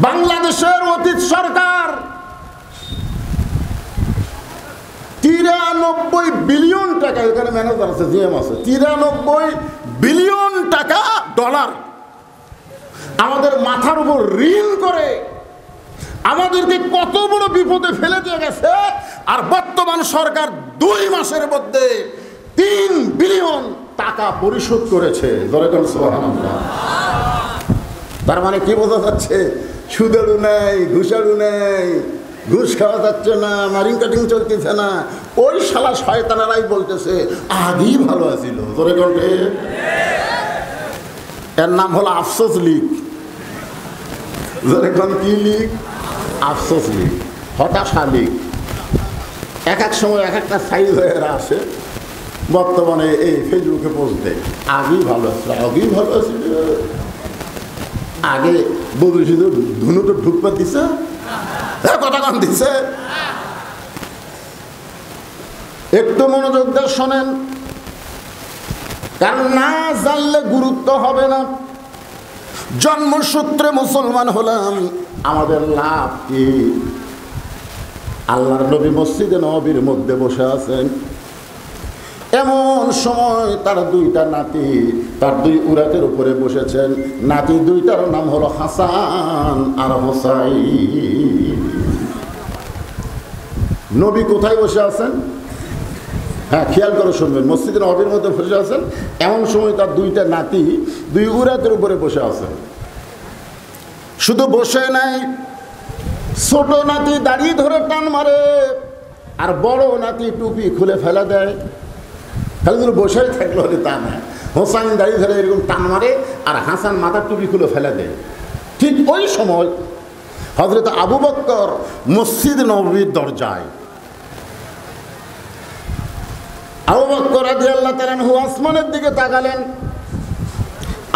বাংলাদেশের অতীত সরকার 93 বিলিয়ন টাকা, এখানে ম্যানেজার আছে, জিএম আছে, 93 বিলিয়ন টাকা ডলার আমাদের মাথার উপর ঋণ করে আমাদেরকে কত বড় বিপদে ফেলে দিয়ে গেছে। আর বর্তমান সরকার 2 মাসের মধ্যে 3 বিলিয়ন টাকা পরিশোধ করেছে। তার মানে কি বোঝা যাচ্ছে? সুদেরও নেই, ঘুষারও নেই, ঘুষ খাওয়া যাচ্ছে না, মারিং কাটিং চলতেছে না। ওই শালা শয়তানেরাই বলতেছে আগেই ভালো আছিল। ধরে কণ্ঠে এর নাম হলো আফসোস লীগ। এখন কি লীগ? আফসোস লীগ, হতাশা লীগ। এক এক সময় এক একটা সাইজ হয়ে আসে। বর্তমানে এই ফেসবুকে পোস্ট দেয় আগেই ভালো আছিল, আগেই ভালো আছিল। আগে বলছি তো ধুনু তো ঢুকবার দিছে, কথা কম দিছে। একটু মনোযোগ দিয়ে শোনেন, কারণ না জানলে গুরুত্ব হবে না। জন্মসূত্রে মুসলমান হলাম, আমাদের লাভ কি? আল্লাহর নবী মসজিদে নববীর মধ্যে বসে আছেন। এমন সময় তার 2টা নাতি তার 2 উরাতের উপরে বসেছেন। নাতি 2টার নাম হলো হাসান আর হোসাইন। নবী কোথায় বসে আছেন? হ্যাঁ, খেয়াল করে শুনবেন। মসজিদে নববীর মধ্যে বসে আছেন। এমন সময় তার 2টা নাতি 2 উরাতের উপরে বসে আছেন। শুধু বসে নাই, ছোট নাতি দাড়ি ধরে টান মারে, আর বড় নাতি টুপি খুলে ফেলে দেয়। খালি বসে থাকলো হলে তা না, হোসাইন দাড়ি ধরে এরকম টান মারে, আর হাসান মাথার টুপি খুলে ফেলে দেয়। ঠিক ওই সময় হযরত আবু বকর মসজিদ নববীর দরজায়, আবু বকর রাদিয়াল্লাহু তাআলা আনহু আসমানের দিকে তাকালেন।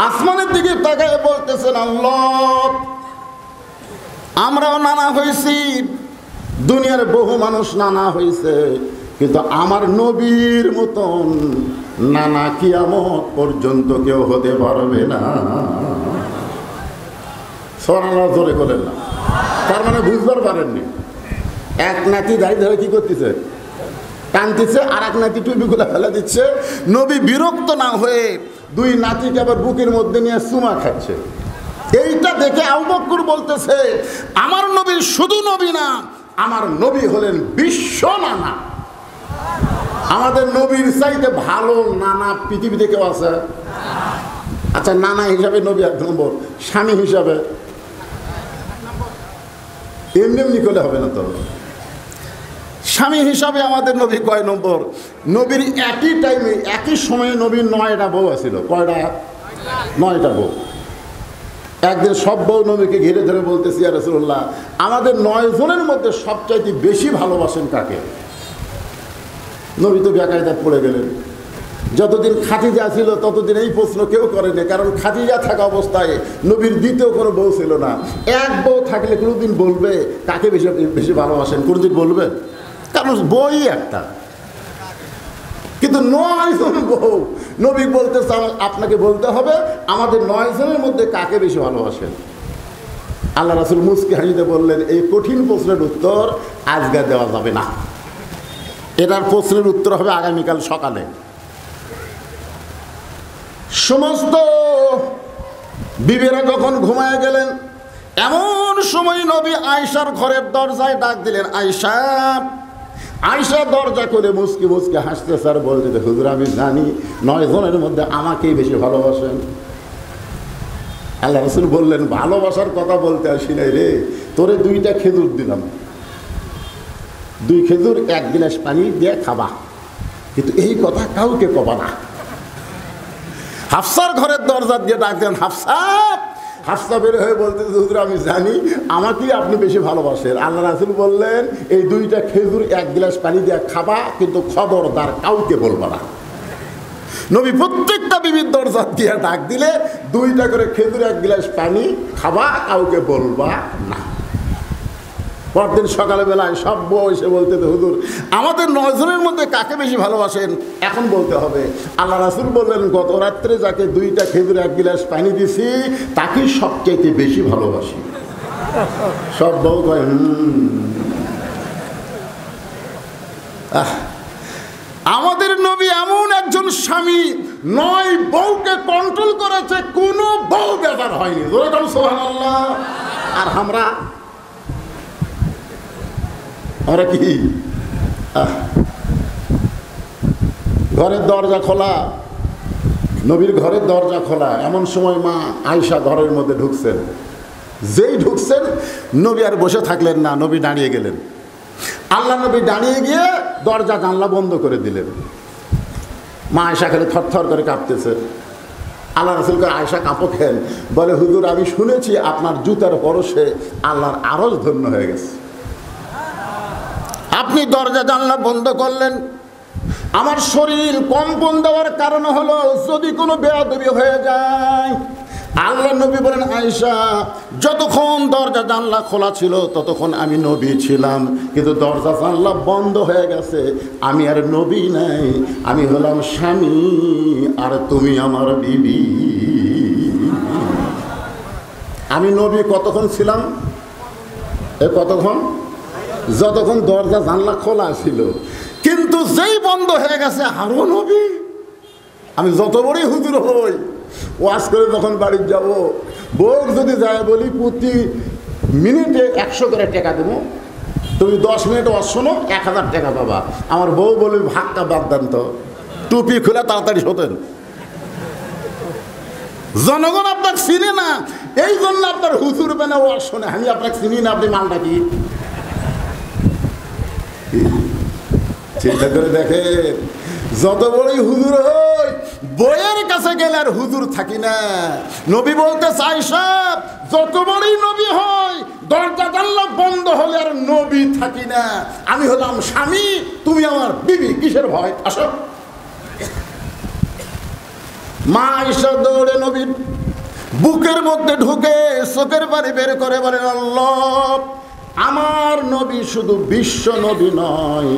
আসমানের দিকে তাকায় বলতেছেন, আল্লাহ, আমরাও নানা হয়েছি, দুনিয়ার বহু মানুষ নানা হয়েছে, কিন্তু আমার নবীর মতন নানা কিয়ামত পর্যন্ত কেউ হতে পারবে না। সুবহানাল্লাহ, জোরে বলেন না। তার মানে বুঝবার পারেননি, এক নাতি দাঁড়িয়ে ধরে কি করতেছে? টানতেছে, আর এক নাতি টুপিগুলো ফেলে দিচ্ছে। নবী বিরক্ত না হয়ে 2 নাতিকে আবার বুকের মধ্যে নিয়ে চুমা খাচ্ছে। এইটা দেখে আবু বকর বলতেছে, আমার নবী শুধু নবী না, আমার নবী হলেন বিশ্ব নানা। আমাদের নবীর চাইতে ভালো নানা পৃথিবীতে কেউ আছে? আচ্ছা, নানা হিসাবে নবী 1 নম্বর, স্বামী হিসাবে এমনি এমনি করলে হবে না। তো স্বামী হিসাবে আমাদের নবী কয় নম্বর? নবীর একই টাইমে একই সময়ে নবীর 9টা বউ আছিল। কয়টা? 9টা বউ। একদিন সব বউ নবীকে ঘিরে ধরে বলতেছি, ইয়া রাসূলুল্লাহ, আমাদের 9 জনের মধ্যে সবচাইতে বেশি ভালোবাসেন কাকে? নবী তো বেকায়দায় পড়ে গেলেন। যতদিন খাদিজা ছিল ততদিন এই প্রশ্ন কেউ করেনি, কারণ খাদিজা থাকা অবস্থায় নবীর দ্বিতীয় কোনো বউ ছিল না। এক বউ থাকলে কোনোদিন বলবে কাকে বেশি বেশি ভালোবাসেন? কোনোদিন বলবে? কারণ বই একটা। কিন্তু 9 জন বউ, নবী বলতেছে আপনাকে বলতে হবে আমাদের 9 জনের মধ্যে কাকে বেশি ভালোবাসেন। আল্লাহ রাসূল মুস্কি হাসিতে বললেন, এই কঠিন প্রশ্নের উত্তর আজকে দেওয়া যাবে না, এটার প্রশ্নের উত্তর হবে আগামীকাল সকালে। সমস্ত বিবিরা যখন ঘুমায় গেলেন, এমন সময় নবী আয়েশার ঘরের দরজায় ডাক দিলেন, আয়েশা। আয়েশা দরজা করে মুস্কি মুস্কি হাসতে স্যার বলতে, হুজুর আমি জানি 9 জনের মধ্যে আমাকেই বেশি ভালোবাসেন। আল্লাহ রাসূল বললেন, ভালোবাসার কথা বলতে আসি নাই রে, তোরে 2টা খেজুর দিলাম, 2 খেজুর 1 গিলাস পানি দিয়ে খাবা, কিন্তু এই কথা কাউকে কবা না। হাফসার ঘরের দরজা দিয়ে ডাক দেন, হাফসা। হাফসা বের হয়ে বলতে, হুজুর আমি জানি আমাকেই আপনি বেশি ভালোবাসেন। আল্লাহ রাসূল বললেন, এই 2টা খেজুর 1 গিলাস পানি দিয়ে খাবা, কিন্তু খবরদার কাউকে বলবা না। নবী প্রত্যেকটা বিবির দরজা দিয়ে ডাক দিলে 2টা করে খেজুর 1 গিলাস পানি খাবা, কাউকে বলবা না। পরদিন সকালবেলায় সব বউ এসে বলতে, হুজুর আমাদের 9 জনের মধ্যে কাকে বেশি ভালোবাসেন এখন বলতে হবে। আল্লাহ রাসূল বললেন, গত রাত্রে যাকে 2টা খেজুর 1 গিলাস পানি দিছি তাকে সবচাইতে বেশি ভালোবাসি। সব বউ কয় আমাদের নবী এমন একজন স্বামী, 9 বউকে কন্ট্রোল করেছে, কোনো বউ বেজার হয়নি। সুবহানাল্লাহ। আর আমরা কি ঘরের দরজা খোলা, নবীর ঘরের দরজা খোলা, এমন সময় মা আয়েশা ঘরের মধ্যে ঢুকছেন। যেই ঢুকছেন নবী আর বসে থাকলেন না, নবী দাঁড়িয়ে গেলেন। আল্লাহ নবী দাঁড়িয়ে গিয়ে দরজা জানলা বন্ধ করে দিলেন। মা আয়েশা খালি থরথর করে কাঁপতেছে। আল্লাহ রাসূলকে আয়েশা কাঁপো খেন, বলে হুজুর আমি শুনেছি আপনার জুতার পরশে আল্লাহর আরশ ধন্য হয়ে গেছে, আপনি দরজা জানলা বন্ধ করলেন। আমার শরীর কম্পন দেওয়ার কারণ হলো যদি কোনো বেয়াদবি হয়ে যায়। আল্লাহ নবী বলেন আয়েশা যতক্ষণ দরজা জানলা খোলা ছিল ততক্ষণ আমি নবী ছিলাম, কিন্তু দরজা জানলা বন্ধ হয়ে গেছে, আমি আর নবী নাই, আমি হলাম স্বামী আর তুমি আমার বিবি। আমি নবী কতক্ষণ ছিলাম? কতক্ষণ? যতক্ষণ দরজা জানলা খোলা ছিল, কিন্তু যেই বন্ধ হয়ে গেছে আরো নবী। আমি যত বড়ই হুজুর হই, ওয়াজ করে যখন বাড়ি যাব, বউ যদি যায় বলি প্রতি মিনিটে 100 করে টাকা দেবো, তুমি 10 মিনিট ওয়াজ শোনো 1000 টাকা পাবা। আমার বউ বলবি ভাগটা বাদ দেন তো, টুপি খুলে তাড়াতাড়ি শোতেন। জনগণ আপনাকে চিনে না, এই জন্য আপনার হুজুর বেনা ওয়াজ শোনে। আমি আপনাকে চিনি না, আপনি মালটা কি? চিন্তা করে দেখে, যত বড়ই হুজুর হই বইয়ের কাছে গেলে আর হুজুর থাকি না। নবী বলতে চাই সব, যত বড়ই নবী হয় দরজা জানলা বন্ধ হলে আর নবী থাকি না। আমি হলাম স্বামী, তুমি আমার বিবি, কিসের ভয়? আসো। মা আয়েশা দৌড়ে নবীর বুকের মধ্যে ঢুকে চোখের পানি বের করে বলেন আল্লাহ, আমার নবী শুধু বিশ্ব নবী নয়,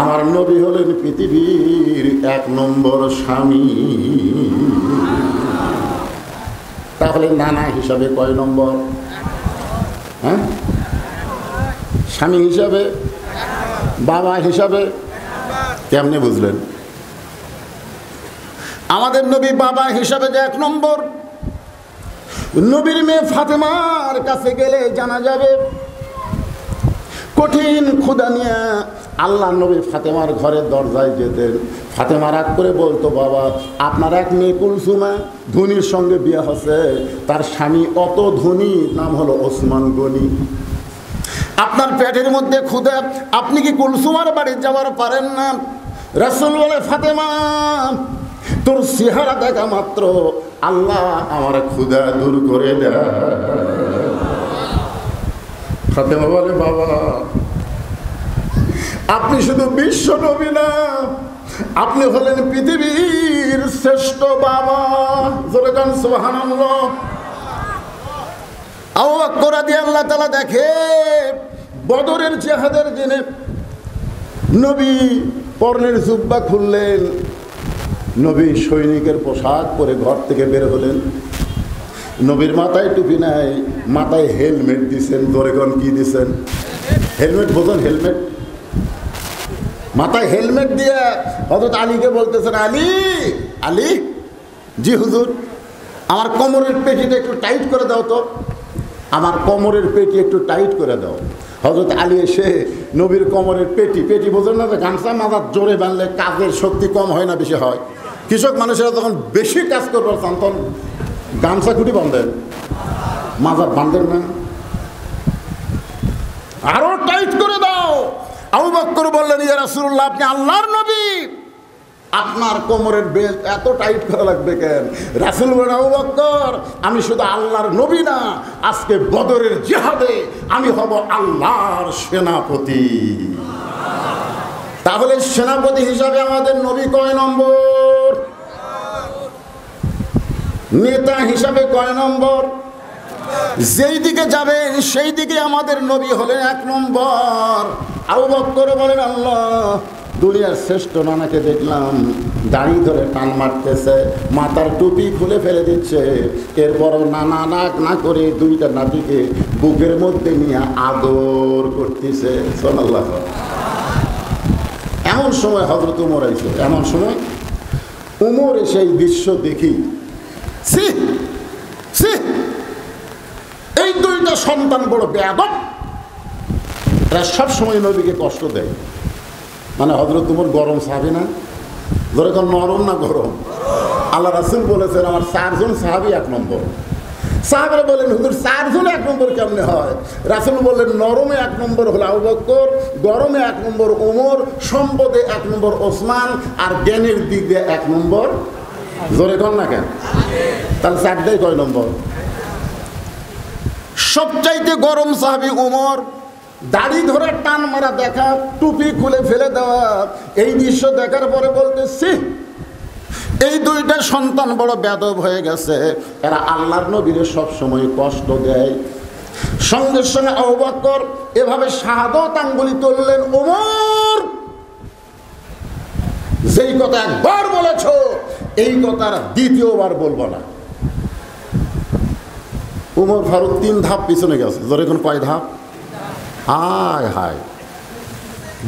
আমার নবী হলেন পৃথিবীর 1 নম্বর স্বামী। তাহলে নানা হিসাবে কয় নম্বর? হ্যাঁ, স্বামী হিসাবে, বাবা হিসাবে। কেমনে বুঝলেন? আমাদের নবী বাবা হিসাবে যে 1 নম্বর। নবীর মেয়ে ফাতেমার কাছে গেলে জানা যাবে, কঠিন ক্ষুধা নিয়ে আল্লাহ নবী ফাতেমার ঘরের দরজায় যেতেন। ফাতেমা রাগ করে বলতো, বাবা আপনার এক মেয়ে কুলসুমা ধনীর সঙ্গে বিয়ে হচ্ছে, তার স্বামী অত ধনী, নাম হলো ওসমান গনি। আপনার পেটের মধ্যে ক্ষুধা, আপনি কি কুলসুমার বাড়ি যাওয়ার পারেন না? রাসূল বলে, ফাতেমা তোর চেহারা দেখা মাত্র আল্লাহ আমার ক্ষুধা দূর করে দেয়। ফাতেমা বলে, বাবা আপনি শুধু বিশ্ব নবী না, আপনি হলেন পৃথিবীর শ্রেষ্ঠ বাবা। জোরে গান সুবহানাল্লাহ। আবু বকর রাদিয়াল্লাহু তাআলা দেখে বদরের জিহাদের দিনে নবী পরনের জুব্বা খুললেন, নবী সৈনিকের পোশাক পরে ঘর থেকে বের হলেন। নবীর মাথায় টুপি নাই, মাথায় হেলমেট দিছেন। দোরেগণ কি দিছেন? হেলমেট বোঝেন? হেলমেট, মাথায় হেলমেট দিয়ে হযরত আলীকে বলতেছেন, আলী আলী, জি হুজুর, আমার কোমরের পেটিটা একটু টাইট করে দাও তো, আমার কোমরের পেটি একটু টাইট করে দাও। হযরত আলী এসে নবীর কোমরের পেটি, পেটি বোঝেন না যে গামছা মাথার জোরে বাঁধলে কাজের শক্তি কম হয় না বেশি হয়? কৃষক মানুষেরা যখন বেশি কাজ করবার চান তখন গামছা খুঁটি বাঁধেন, মাজার বাঁধেন না, আরো টাইট করে দাও। আবু বকর বললেন, ইয়া রাসূলুল্লাহ আপনি আল্লাহর নবী, আপনার কোমরের বেল্ট এত টাইট করা লাগবে কেন? রাসূল বলেন, আবু বকর আমি শুধু আল্লাহর নবী না, আজকে বদরের জিহাদে আমি হব আল্লাহর সেনাপতি। তাহলে সেনাপতি হিসাবে আমাদের নবী কয় নম্বর? নেতা হিসাবে কয় নম্বর? যেই দিকে যাবেন সেই দিকে আমাদের নবী হলেন 1 নম্বর। আবু বকর বলেন, আল্লাহ দুনিয়ার শ্রেষ্ঠ নানাকে দেখলাম দাড়ি ধরে টান মারতেছে, মাথার টুপি খুলে ফেলে দিচ্ছে, এরপরও নানা নাক না করে দুইটা নাতিকে বুকের মধ্যে নিয়ে আদর করতেছে। সুবহানাল্লাহ। এমন সময় হযরত ওমর আইছে, এমন সময় ওমর এসে এই দৃশ্য দেখি, ছি ছি, এই দুইটা সন্তান বড় বেয়াদব, এরা সবসময় নবীকে কষ্ট দেয়। মানে হযরত ওমর গরম সাহাবী না, ধরে কোন নরম না গরম? আল্লাহ রাসূল বলেছেন আমার 4 জন সাহাবী 1 নম্বর। সাহাবারা বলেন হুজুর 4 জন 1 নম্বর কেমনে হয়? রাসূল বললেন নরমে 1 নম্বর হলো আবু বকর, গরমে 1 নম্বর ওমর, সম্পদে 1 নম্বর ওসমান, আর জ্ঞানের দিক দিয়ে 1 নম্বর। জোরে কর না কেন? তাহলে 4টাই কয় নম্বর? সবচাইতে গরম সাহাবী ওমর। দাড়ি ধরে টান মারা দেখা, টুপি খুলে ফেলে দেওয়া, এই দৃশ্য দেখার পরে বলতেছি এই দুইটা সন্তান বড় বেয়াদব হয়ে গেছে, এরা আল্লাহর নবীরে সব সময় কষ্ট দেয়। সঙ্গে সঙ্গে আবু বকর এভাবে শাহাদাত আঙ্গুলি তুললেন, ওমর যেই কথা একবার বলেছো এই কথা দ্বিতীয়বার বলবো না। ওমর ফারুক 3 ধাপ পিছনে গেছে। ধরে এখন কয় ধাপ? হায় হায়,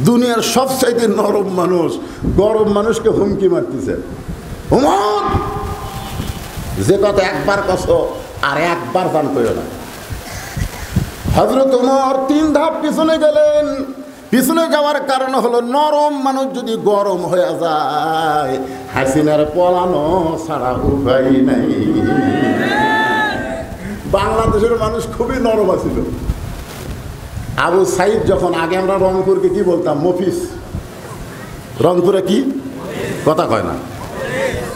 দুনিয়ার সবচাইতে নরম মানুষ গরম মানুষকে হুমকি মারতেছে। ওমর যে কথা একবার কছো আর একবার দান করো না। হযরত ওমর 3 ধাপ পিছনে গেলেন। পিছনে যাওয়ার কারণ হলো নরম মানুষ যদি গরম হয়ে যায় হাসিনার পলানো ছাড়া উপায় নাই। বাংলাদেশের মানুষ খুবই নরম আছিল। আবু সাইদ যখন, আগে আমরা রংপুরকে কি বলতাম? মফিস। রংপুরে কি কথা কয় না?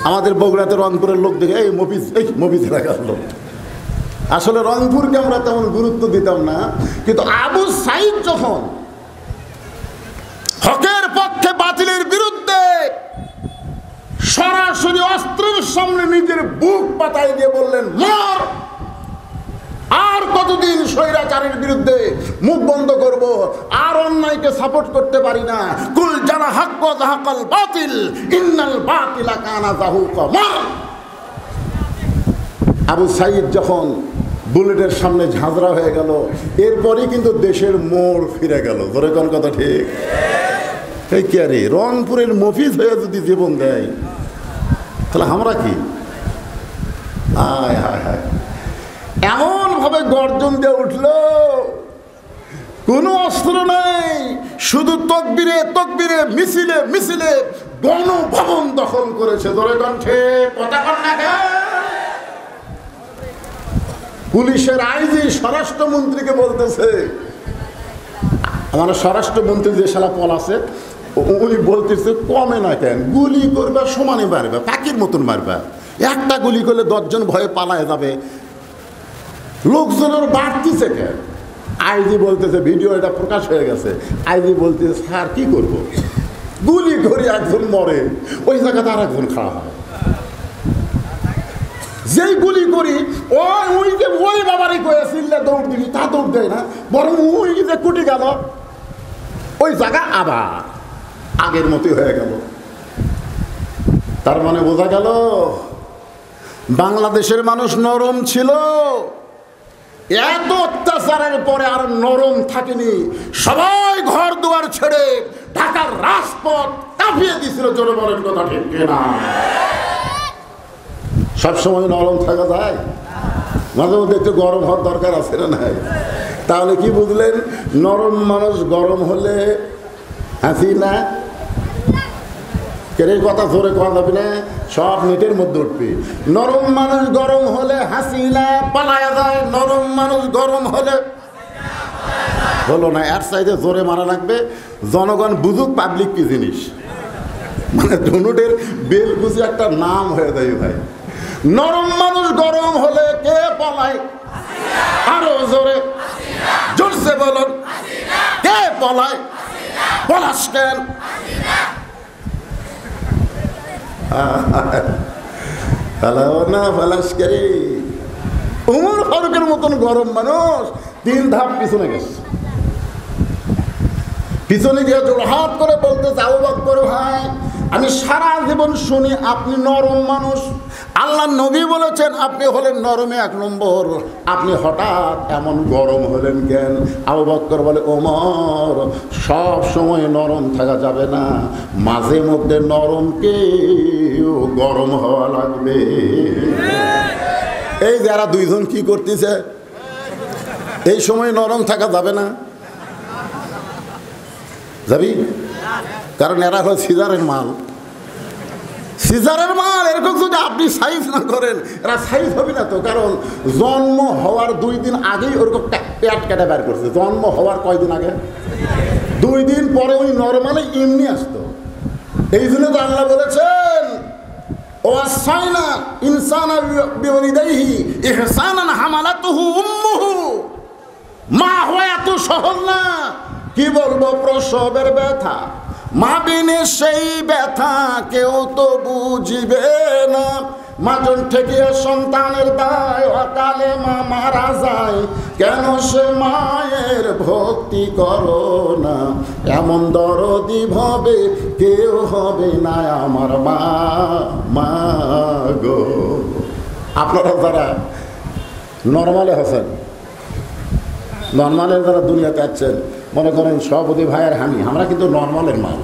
আমাদের বগুড়াতে রংপুরের লোক দেখে এই মফিস, এই মফিস রাখার লোক। আসলে রংপুরকে আমরা তেমন গুরুত্ব দিতাম না, কিন্তু আবু সাইদ যখন হকের পক্ষে বাতিলের বিরুদ্ধে সরাসরি অস্ত্রের সামনে নিজের বুক পাতায় দিয়ে বললেন মর, আর কতদিন স্বৈরাচারের বিরুদ্ধে মুখ বন্ধ করব, আর অন্যায়কে সাপোর্ট করতে পারি না। কুল জানা হাক্ক জাহাকাল বাতিল ইন্নাল বাতিলা কানা যাহুকা। আবু সাইদ যখন বুলেটের সামনে ঝাঁঝরা হয়ে গেল, এরপরই কিন্তু দেশের মোড় ফিরে গেল। ধরে কোন কথা ঠিক? এই কি আরে রংপুরের মফিজ হয়ে যদি জীবন দেয় তাহলে আমরা কি? হায় হায় হায়, এমন ভাবে গর্জন দিয়ে উঠলো, কোনো অস্ত্র নাই, শুধু তকবীরে তকবীরে, মিছিলে মিছিলে গণভবন দখল করেছে। ধরে কণ্ঠে কথা কন না কেন? পুলিশের আইজি স্বরাষ্ট্রমন্ত্রীকে বলতেছে, আমার স্বরাষ্ট্রমন্ত্রী যে শালা পল আছে, উনি বলতেছে কমে না কেন, গুলি করবা সমানে মারবা, পাখির মতন মারবা, একটা গুলি করলে 10 জন ভয়ে পালায় যাবে, লোকজনের বাড়তিছে কেন? আইজি বলতেছে, ভিডিও এটা প্রকাশ হয়ে গেছে, আইজি বলতেছে স্যার কি করবো, গুলি করে একজন মরে, ওই জায়গাতে আর একজন খাওয়া হয়, যেই গুলি করি ওই বাবারই কয়ে চিল্লে দৌড় দিবি, তা দৌড় দেয় না, বরং ওই যে কুটি গেল ওই জায়গা আবার আগের মতোই হয়ে গেল। তার মানে বোঝা গেল বাংলাদেশের মানুষ নরম ছিল, এত অত্যাচারের পরে আর নরম থাকেনি। সবাই ঘর দুয়ার ছেড়ে ঢাকার রাজপথ কাঁপিয়ে দিছিল। জোরে বলেন কথা ঠিক কিনা? সবসময় নরম থাকা যায়? মাঝে মধ্যে একটু গরম হওয়ার দরকার আছে না নাই? তাহলে কি বুঝলেন? নরম মানুষ গরম হলে হাসিনা, কেন কথা জোরে করা যাবে না, সব নেটের মধ্যে উঠবে। নরম মানুষ গরম হলে হাসিনা পালায়া যায়, নরম মানুষ গরম হলে হলো না। এর সাইডে জোরে মারা লাগবে, জনগণ বুঝুক পাবলিক কি জিনিস। মানে ধনুটের বেল বুঝে একটা নাম হয়ে যায় ভাই। নরম মানুষ গরম হলে কে পলায়? আরো জোরে জোরসে বলুন, কে পলায়? পলাশ কেন? না পলাশ কে? উমর ফারুকের মতন গরম মানুষ 3 ধাপ পিছনে গেছে। পিছনে গিয়ে জোড়হাত করে বলতে যাও বকর ভাই, আমি সারা জীবন শুনি আপনি নরম মানুষ, আল্লাহ নবী বলেছেন আপনি হলেন নরমে এক নম্বর, আপনি হঠাৎ এমন গরম হলেন কেন? আবু বকর বলে, ওমর, সব সময় নরম থাকা যাবে না, মাঝে মধ্যে নরমকেও গরম হওয়া লাগবে। এই যারা দুইজন কি করতেছে, এই সময় নরম থাকা যাবে না, যাবি? কারণ এরা হল সিজারের মাল, সিজারের মাল। এরকম যদি আপনি সাইজ না করেন, এরা সাইজ হবে না তো। কারণ জন্ম হওয়ার 2 দিন আগেই ওরকম পেট কেটে বের করছে। জন্ম হওয়ার কয়দিন আগে? 2 দিন পরে ওই নর্মালি এমনি আসতো। এই জন্য তো আল্লাহ বলেছেন, ওয়াসাইনা ইনসানা বিওয়ালিদাইহি ইহসানান হামালাতুহু উম্মুহু। মা হওয়া এত সহজ না। কি বলবো, প্রসবের ব্যথা, মা বিনে সেই ব্যথা কেউ তো বুঝিবে না। মাজন ঠেকিয়ে সন্তানের দায়, অকালে মা মারা যায়, কেন সে মায়ের ভক্তি করো না? এমন দরদি ভাবে কেউ হবে না আমার মা, মা গো। আপনারা যারা নর্মালে আছেন, নর্মালের যারা দুনিয়াতে আছেন, মনে করেন সভাপতি ভাইয়ের আমরা কিন্তু নর্মালের মাল।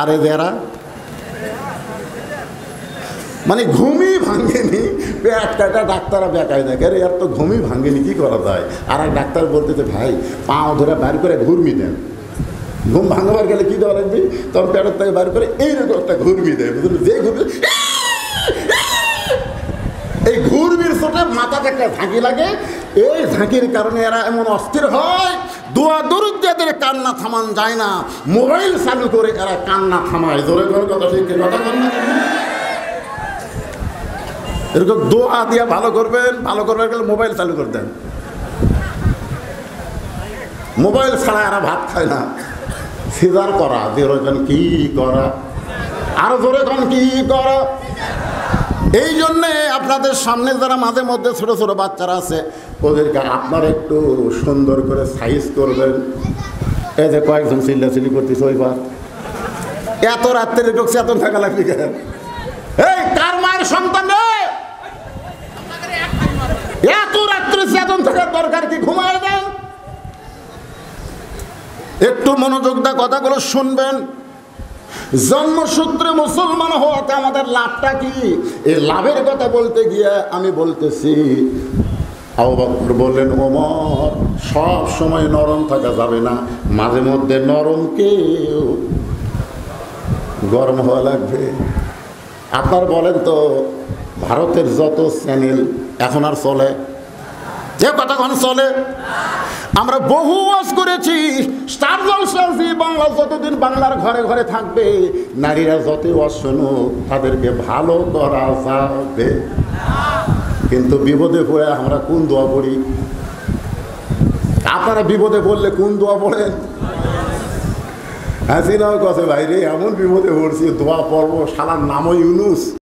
আর এরা মানে ঘুমই ভাঙেনি, পেট কাটা ডাক্তাররা বেকায় দেখে, এর তো ঘুমই ভাঙেনি, কি করা যায়? আর এক ডাক্তার বলতেছে, ভাই পাও ধরে বাইর করে ঘুরমি দেন। ঘুম ভাঙাবার গেলে কি দেওয়া লাগবে? তখন পেটের থেকে বাইর করে এইরকম একটা ঘুরমি দেয়, বুঝলি? যে ঘুরবি, এই ঘুরবির চোটে মাথাতে একটা ঝাঁকি লাগে। এই ঝাঁকির কারণে এরা এমন অস্থির হয়, দোয়া দরুদ দিয়ে এদের কান্না থামান যায় না। মোবাইল চালু করে এরা কান্না থামায়। জোরে জোরে কথা, ঠিক কথা বল না? এরকম দোয়া দিয়ে ভালো করবেন, ভালো করবার গেলে মোবাইল চালু করে দেন। মোবাইল ছাড়া এরা ভাত খায় না। সিজার করা, জোরে গান কি করা, আরো জোরে গান কি করা। এই জন্যে আপনাদের সামনে যারা মাঝে মধ্যে ছোট ছোট বাচ্চারা আছে, ওদেরকে আপনারা একটু সুন্দর করে সাইজ করবেন। এই যে কয়েকজন চিল্লাচিল্লি করতেছে, ওইবার এত রাত্রে একটু চেতন থাকা লাগবে কেন? এই কার মায়ের সন্তান রে, এত রাত্রে চেতন থাকার দরকার কি? ঘুমায় দেন। একটু মনোযোগ দিয়ে কথাগুলো শুনবেন। জন্মসূত্রে মুসলমান হওয়াতে আমাদের লাভটা কি? এই লাভের কথা বলতে গিয়ে আমি বলতেছি, আবু বকর বললেন, ওমর, সব সময় নরম থাকা যাবে না, মাঝে মধ্যে নরমকেও গরম হওয়া লাগবে। আপনার বলেন তো, ভারতের যত চ্যানেল এখন আর চলে? যে কতক্ষণ চলে? আমরা বহু ওয়াজ করেছি, স্টার জলসা বাংলা যতদিন বাংলার ঘরে ঘরে থাকবে, নারীরা যত ওয়াজ শুনুক, তাদেরকে ভালো করা যাবে। কিন্তু বিপদে পড়ে আমরা কোন দোয়া পড়ি? আপনারা বিপদে পড়লে কোন দোয়া পড়েন? হাসিনাও কথা, বাইরে এমন বিপদে পড়ছি, দোয়া পড়বো, শালার নামও ইউনুস।